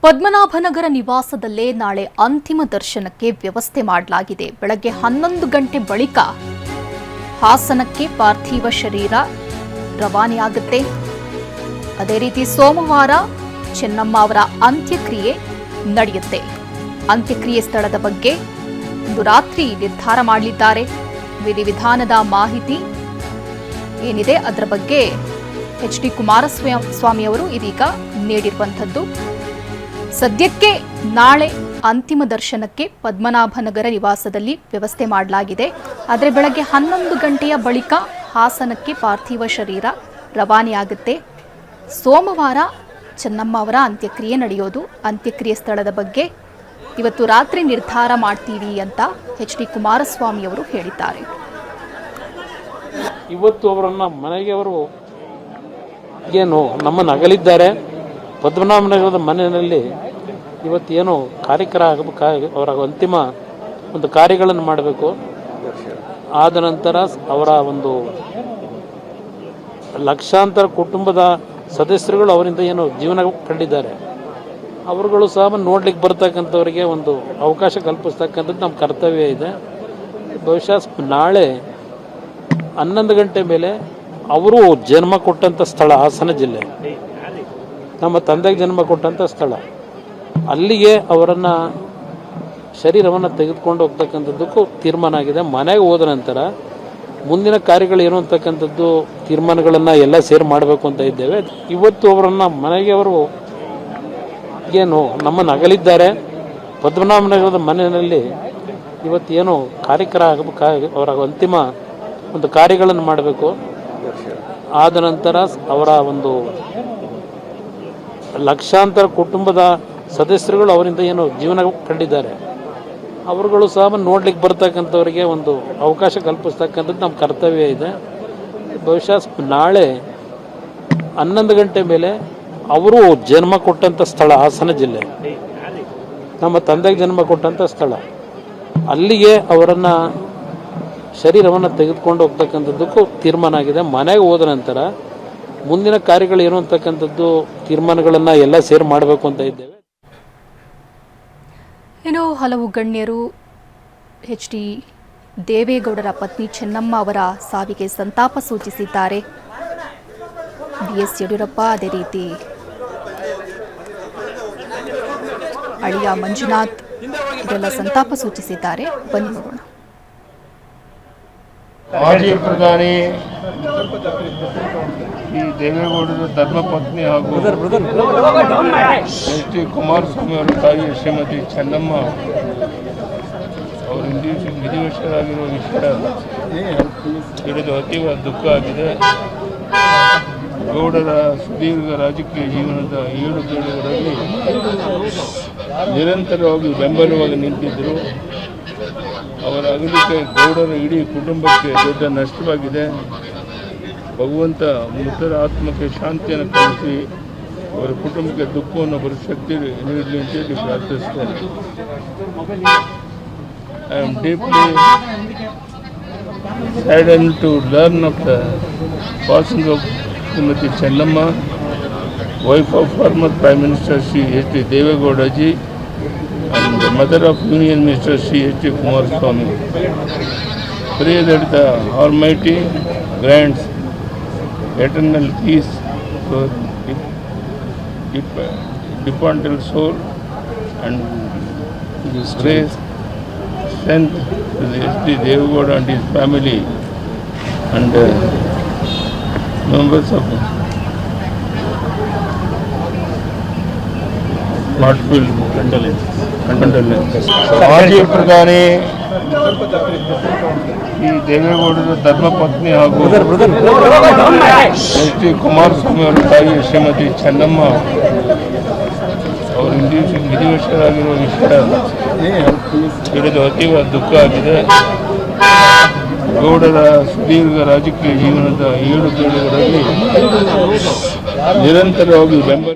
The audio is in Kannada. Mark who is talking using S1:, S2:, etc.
S1: ಪದ್ಮನಾಭನಗರ ನಿವಾಸದಲ್ಲೇ ನಾಳೆ ಅಂತಿಮ ದರ್ಶನಕ್ಕೆ ವ್ಯವಸ್ಥೆ ಮಾಡಲಾಗಿದೆ. ಬೆಳಗ್ಗೆ 11 ಗಂಟೆ ಬಳಿಕ ಹಾಸನಕ್ಕೆ ಪಾರ್ಥಿವ ಶರೀರ ರವಾನೆಯಾಗುತ್ತೆ. ಅದೇ ರೀತಿ ಸೋಮವಾರ ಚೆನ್ನಮ್ಮ ಅವರ ಅಂತ್ಯಕ್ರಿಯೆ ನಡೆಯುತ್ತೆ. ಅಂತ್ಯಕ್ರಿಯೆ ಸ್ಥಳದ ಬಗ್ಗೆ ಇಂದು ರಾತ್ರಿ ನಿರ್ಧಾರ ಮಾಡಲಿದ್ದಾರೆ. ವಿಧಿವಿಧಾನದ ಮಾಹಿತಿ ಏನಿದೆ ಅದರ ಬಗ್ಗೆ ಎಚ್.ಡಿ. ಕುಮಾರಸ್ವಾಮಿ ಅವರು ಇದೀಗ ನೀಡಿರುವಂಥದ್ದು. ಸದ್ಯಕ್ಕೆ ನಾಳೆ ಅಂತಿಮ ದರ್ಶನಕ್ಕೆ ಪದ್ಮನಾಭನಗರ ನಿವಾಸದಲ್ಲಿ ವ್ಯವಸ್ಥೆ ಮಾಡಲಾಗಿದೆ. ಆದರೆ ಬೆಳಗ್ಗೆ 11 ಗಂಟೆಯ ಬಳಿಕ ಹಾಸನಕ್ಕೆ ಪಾರ್ಥಿವ ಶರೀರ ರವಾನೆಯಾಗುತ್ತೆ. ಸೋಮವಾರ ಚೆನ್ನಮ್ಮ ಅವರ ಅಂತ್ಯಕ್ರಿಯೆ ನಡೆಯೋದು. ಅಂತ್ಯಕ್ರಿಯೆ ಸ್ಥಳದ ಬಗ್ಗೆ ಇವತ್ತು ರಾತ್ರಿ ನಿರ್ಧಾರ ಮಾಡ್ತೀವಿ ಅಂತ ಎಚ್.ಡಿ. ಕುಮಾರಸ್ವಾಮಿ ಅವರು ಹೇಳಿದ್ದಾರೆ.
S2: ಇವತ್ತು ಅವರನ್ನ ಮನೆಗೆ ಅವರು ಏನು ನಮ್ಮನ್ನು ಅಗಲಿದ್ದಾರೆ. ಪದ್ಮನಾಭನಗರದ ಮನೆಯಲ್ಲಿ ಇವತ್ತೇನು ಕಾರ್ಯಕ್ರಮ ಆಗಬೇಕು, ಅವರ ಅಂತಿಮ ಒಂದು ಕಾರ್ಯಗಳನ್ನು ಮಾಡಬೇಕು. ಆದ ನಂತರ ಅವರ ಒಂದು ಲಕ್ಷಾಂತರ ಕುಟುಂಬದ ಸದಸ್ಯರುಗಳು ಅವರಿಂದ ಏನು ಜೀವನ ಕಂಡಿದ್ದಾರೆ, ಅವರುಗಳು ಸಹ ನೋಡ್ಲಿಕ್ಕೆ ಬರ್ತಕ್ಕಂಥವರಿಗೆ ಒಂದು ಅವಕಾಶ ಕಲ್ಪಿಸ್ತಕ್ಕಂಥದ್ದು ನಮ್ಮ ಕರ್ತವ್ಯ ಇದೆ. ಬಹುಶಃ ನಾಳೆ 11 ಗಂಟೆ ಮೇಲೆ ಅವರು ಜನ್ಮ ಕೊಟ್ಟಂಥ ಸ್ಥಳ ಹಾಸನ ಜಿಲ್ಲೆ, ನಮ್ಮ ತಂದೆಗೆ ಜನ್ಮ ಕೊಟ್ಟಂಥ ಸ್ಥಳ, ಅಲ್ಲಿಗೆ ಅವರನ್ನು ಶರೀರವನ್ನು ತೆಗೆದುಕೊಂಡು ಹೋಗ್ತಕ್ಕಂಥದ್ದಕ್ಕೂ ತೀರ್ಮಾನ ಆಗಿದೆ. ಮನೆಗೆ ಹೋದ ನಂತರ ಮುಂದಿನ ಕಾರ್ಯಗಳು ಏನು ಅಂತಕ್ಕಂಥದ್ದು ತೀರ್ಮಾನಗಳನ್ನು ಎಲ್ಲ ಸೇರಿ ಮಾಡಬೇಕು ಅಂತ ಇದ್ದೇವೆ. ಇವತ್ತು ಅವರನ್ನು ಮನೆಗೆ ಅವರು ಏನು ನಮ್ಮನ್ನು ಅಗಲಿದ್ದಾರೆ. ಪದ್ಮನಾಭನಗರದ ಮನೆಯಲ್ಲಿ ಇವತ್ತೇನು ಕಾರ್ಯಕ್ರಮ ಆಗಬೇಕು, ಅವರ ಅಂತಿಮ ಒಂದು ಕಾರ್ಯಗಳನ್ನು ಮಾಡಬೇಕು. ಆದ ನಂತರ ಅವರ ಒಂದು ಲಕ್ಷಾಂತರ ಕುಟುಂಬದ ಸದಸ್ಯರುಗಳು ಅವರಿಂದ ಏನು ಜೀವನ ಕಂಡಿದ್ದಾರೆ, ಅವರುಗಳು ಸಹ ನೋಡ್ಲಿಕ್ಕೆ ಬರ್ತಕ್ಕಂಥವರಿಗೆ ಒಂದು ಅವಕಾಶ ಕಲ್ಪಿಸ್ತಕ್ಕಂಥದ್ದು ನಮ್ಮ ಕರ್ತವ್ಯ ಇದೆ. ಬಹುಶಃ ನಾಳೆ 11 ಗಂಟೆ ಮೇಲೆ ಅವರು ಜನ್ಮ ಕೊಟ್ಟಂಥ ಸ್ಥಳ ಹಾಸನ ಜಿಲ್ಲೆ, ನಮ್ಮ ತಂದೆಗೆ ಜನ್ಮ ಕೊಟ್ಟಂಥ ಸ್ಥಳ, ಅಲ್ಲಿಗೆ ಅವರನ್ನು ಶರೀರವನ್ನು ತೆಗೆದುಕೊಂಡು ಹೋಗ್ತಕ್ಕಂಥದ್ದಕ್ಕೂ ತೀರ್ಮಾನ ಆಗಿದೆ. ಮನೆಗೆ ಹೋದ ನಂತರ ಮುಂದಿನ ಕಾರ್ಯಗಳು ಏನು ಅಂತಕ್ಕಂಥದ್ದು ತೀರ್ಮಾನಗಳನ್ನು ಎಲ್ಲ ಸೇರಿ ಮಾಡಬೇಕು ಅಂತ ಇದ್ದೇವೆ.
S1: ಇನ್ನು ಹಲವು ಗಣ್ಯರು ಎಚ್.ಡಿ. ದೇವೇಗೌಡರ ಪತ್ನಿ ಚೆನ್ನಮ್ಮ ಅವರ ಸಾವಿಗೆ ಸಂತಾಪ ಸೂಚಿಸಿದ್ದಾರೆ. ಬಿ.ಎಸ್. ಯಡಿಯೂರಪ್ಪ, ಅದೇ ರೀತಿ ಅಳಿಯ ಮಂಜುನಾಥ್ ಇದೆಲ್ಲ ಸಂತಾಪ ಸೂಚಿಸಿದ್ದಾರೆ. ಬನ್ನಿ ನೋಡೋಣ.
S3: ಮಾಜಿ ಪ್ರಧಾನಿ ಈ ದೇವೇಗೌಡರ ಧರ್ಮಪತ್ನಿ ಹಾಗೂ ಎಚ್.ಡಿ. ಕುಮಾರಸ್ವಾಮಿ ಅವರ ತಾಯಿ ಶ್ರೀಮತಿ ಚೆನ್ನಮ್ಮ ಅವರು ವಿಧಿವಶರಾಗಿರುವ ವಿಷಯ ತಿಳಿದು ಅತೀವ ದುಃಖ ಆಗಿದೆ. ಗೌಡರ ಸುದೀರ್ಘ ರಾಜಕೀಯ ಜೀವನದ 7 ಪೀಳಿಗೆಗಳಲ್ಲಿ ನಿರಂತರವಾಗಿ ಬೆಂಬಲವಾಗಿ ನಿಂತಿದ್ದರು. ಅವರ ಅಗಲಿಕೆ ಗೌಡರ ಇಡೀ ಕುಟುಂಬಕ್ಕೆ ದೊಡ್ಡ ನಷ್ಟವಾಗಿದೆ. ಭಗವಂತ ಮೃತರ ಆತ್ಮಕ್ಕೆ ಶಾಂತಿಯನ್ನು ಕಲಿಸಿ ಅವರ ಕುಟುಂಬಕ್ಕೆ ದುಃಖವನ್ನು ಬರೋ ಶಕ್ತಿ ನೀಡಲಿ ಅಂತೇಳಿ ಪ್ರಾರ್ಥಿಸ್ತೇನೆ. I am deeply saddened to learn of the passing of Srimati Chennamma, wife of former Prime Minister Sri H.D. Devegowda ji and the mother of Union Minister Sri H.D. Kumaraswamy. Pray that the Almighty grants eternal peace to departed soul and grace, strength to the H.D. Devegowda and his family and members of heartfelt condolences. ಮಾಜಿ ಪ್ರಧಾನಿ ಈ ದೇವೇಗೌಡರ ಧರ್ಮಪತ್ನಿ ಹಾಗೂ ಎಚ್.ಡಿ. ಕುಮಾರಸ್ವಾಮಿ ಅವರ ತಾಯಿ ಶ್ರೀಮತಿ ಚೆನ್ನಮ್ಮ ಅವರು ವಿಧಿವಶರಾಗಿರುವ ವಿಷಯ ತಿಳಿದು ಅತೀವ ದುಃಖ ಆಗಿದೆ. ಗೌಡರ ಸುದೀರ್ಘ ರಾಜಕೀಯ ಜೀವನದ 7 ಪೀಳಿಗೆಗಳಲ್ಲಿ ನಿರಂತರವಾಗಿ ಬೆಂಬಲ